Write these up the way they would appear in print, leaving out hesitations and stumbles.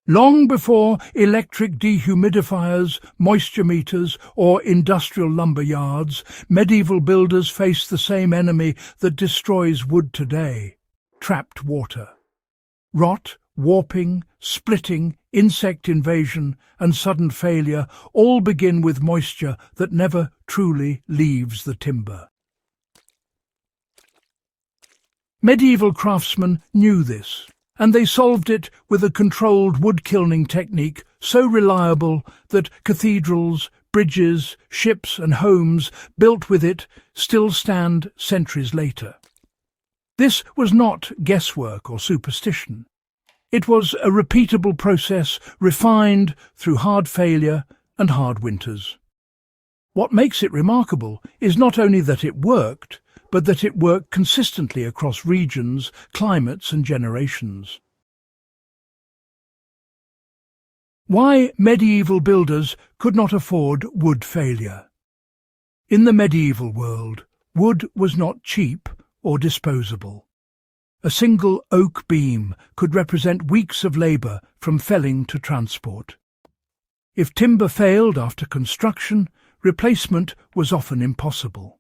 Long before electric dehumidifiers, moisture meters, or industrial lumber yards, medieval builders faced the same enemy that destroys wood today: trapped water. Rot, warping, splitting, insect invasion, and sudden failure all begin with moisture that never truly leaves the timber. Medieval craftsmen knew this, and they solved it with a controlled wood kilning technique so reliable that cathedrals, bridges, ships and homes built with it still stand centuries later. This was not guesswork or superstition. It was a repeatable process refined through hard failure and hard winters. What makes it remarkable is not only that it worked, but that it worked consistently across regions, climates and generations. Why medieval builders could not afford wood failure. In the medieval world, wood was not cheap or disposable. A single oak beam could represent weeks of labour from felling to transport. If timber failed after construction, replacement was often impossible.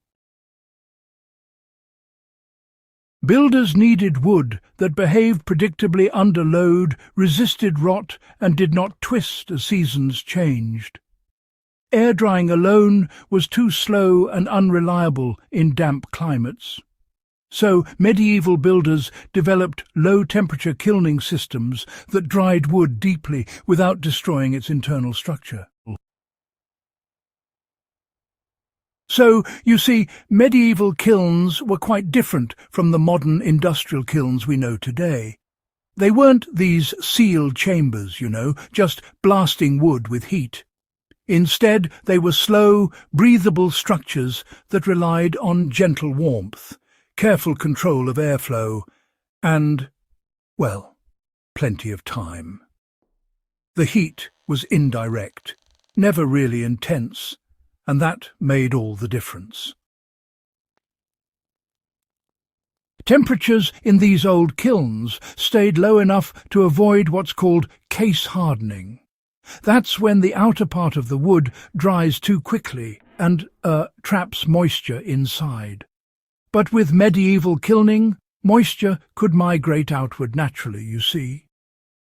Builders needed wood that behaved predictably under load, resisted rot, and did not twist as seasons changed. Air drying alone was too slow and unreliable in damp climates. So medieval builders developed low-temperature kilning systems that dried wood deeply without destroying its internal structure. So, you see, medieval kilns were quite different from the modern industrial kilns we know today. They weren't these sealed chambers, just blasting wood with heat. Instead, they were slow, breathable structures that relied on gentle warmth, careful control of airflow, and, well, plenty of time. The heat was indirect, never really intense, and that made all the difference. Temperatures in these old kilns stayed low enough to avoid what's called case hardening. That's when the outer part of the wood dries too quickly and traps moisture inside. But with medieval kilning, moisture could migrate outward naturally, you see.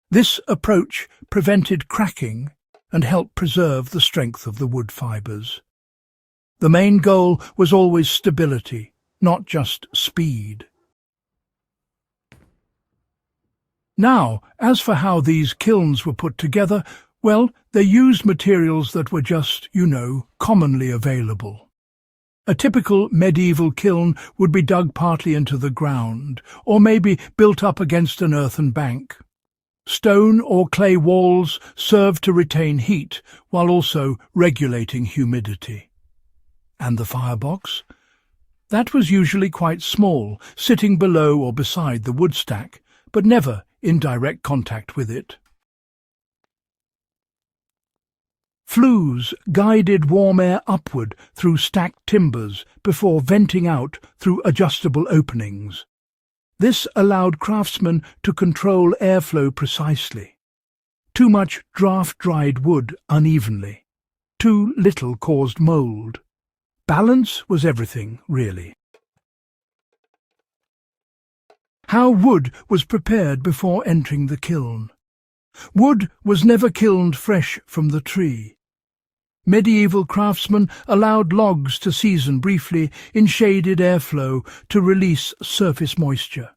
This approach prevented cracking and helped preserve the strength of the wood fibres. The main goal was always stability, not just speed. Now, as for how these kilns were put together, well, they used materials that were just, commonly available. A typical medieval kiln would be dug partly into the ground, or maybe built up against an earthen bank. Stone or clay walls served to retain heat, while also regulating humidity. And the firebox? That was usually quite small, sitting below or beside the wood stack, but never in direct contact with it. Flues guided warm air upward through stacked timbers before venting out through adjustable openings. This allowed craftsmen to control airflow precisely. Too much draft-dried wood unevenly. Too little caused mould. Balance was everything, really. How wood was prepared before entering the kiln. Wood was never kilned fresh from the tree. Medieval craftsmen allowed logs to season briefly in shaded airflow to release surface moisture.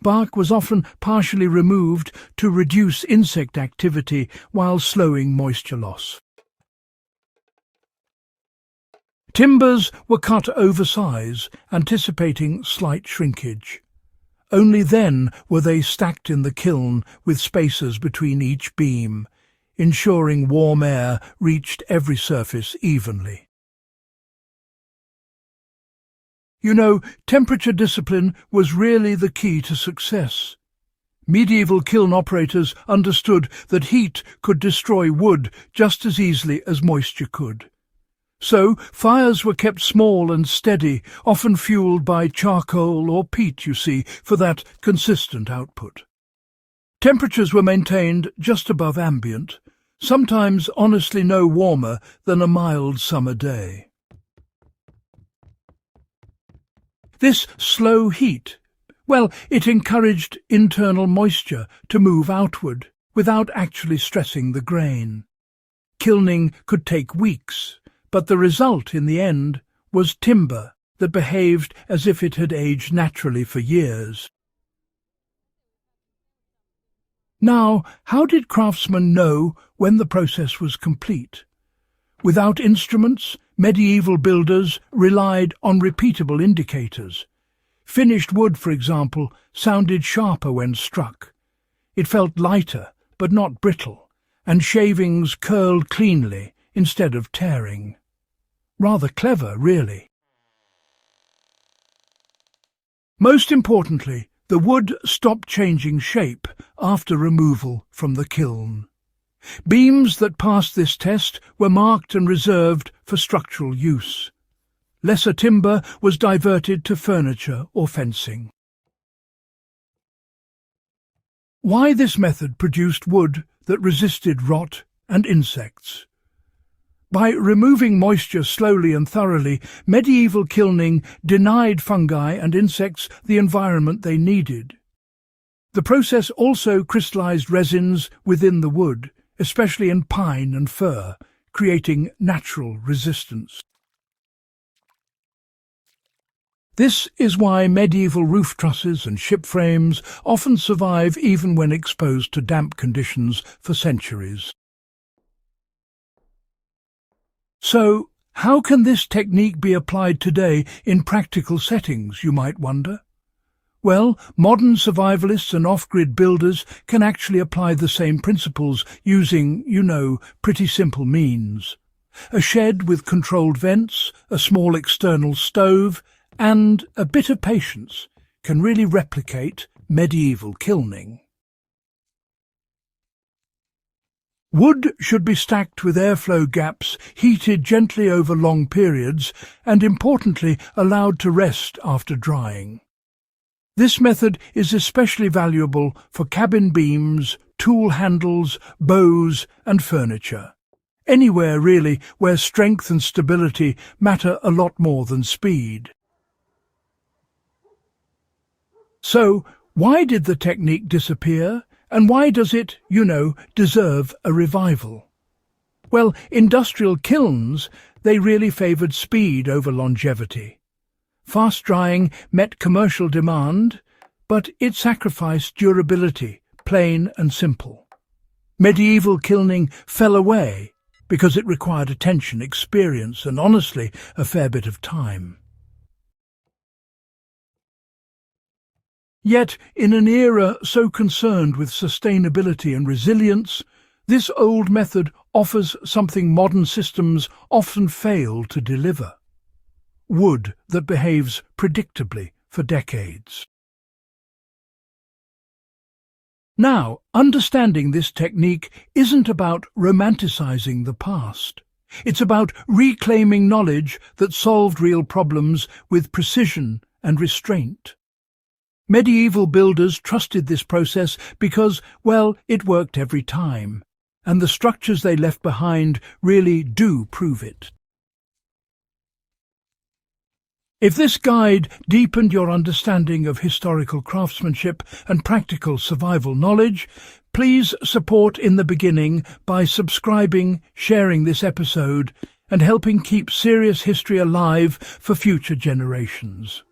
Bark was often partially removed to reduce insect activity while slowing moisture loss. Timbers were cut over size, anticipating slight shrinkage. Only then were they stacked in the kiln with spacers between each beam, ensuring warm air reached every surface evenly. Temperature discipline was really the key to success. Medieval kiln operators understood that heat could destroy wood just as easily as moisture could. So fires were kept small and steady, often fueled by charcoal or peat, for that consistent output. Temperatures were maintained just above ambient, sometimes honestly no warmer than a mild summer day. This slow heat, well, it encouraged internal moisture to move outward without actually stressing the grain. Kilning could take weeks, but the result in the end was timber that behaved as if it had aged naturally for years. Now, how did craftsmen know when the process was complete? Without instruments, medieval builders relied on repeatable indicators. Finished wood, for example, sounded sharper when struck. It felt lighter, but not brittle, and shavings curled cleanly instead of tearing. Rather clever, really. Most importantly, the wood stopped changing shape after removal from the kiln. Beams that passed this test were marked and reserved for structural use. Lesser timber was diverted to furniture or fencing. Why this method produced wood that resisted rot and insects? By removing moisture slowly and thoroughly, medieval kilning denied fungi and insects the environment they needed. The process also crystallized resins within the wood, especially in pine and fir, creating natural resistance. This is why medieval roof trusses and ship frames often survive even when exposed to damp conditions for centuries. So, how can this technique be applied today in practical settings, you might wonder? Well, modern survivalists and off-grid builders can actually apply the same principles using, pretty simple means. A shed with controlled vents, a small external stove, and a bit of patience can really replicate medieval kilning. Wood should be stacked with airflow gaps, heated gently over long periods, and importantly allowed to rest after drying. This method is especially valuable for cabin beams, tool handles, bows and furniture. Anywhere, really, where strength and stability matter a lot more than speed. So, why did the technique disappear? And why does it, deserve a revival? Well, industrial kilns, they really favoured speed over longevity. Fast drying met commercial demand, but it sacrificed durability, plain and simple. Medieval kilning fell away because it required attention, experience, and honestly, a fair bit of time. Yet, in an era so concerned with sustainability and resilience, this old method offers something modern systems often fail to deliver: wood that behaves predictably for decades. Now, understanding this technique isn't about romanticizing the past. It's about reclaiming knowledge that solved real problems with precision and restraint. Medieval builders trusted this process because, well, it worked every time, and the structures they left behind really do prove it. If this guide deepened your understanding of historical craftsmanship and practical survival knowledge, please support in the beginning by subscribing, sharing this episode, and helping keep serious history alive for future generations.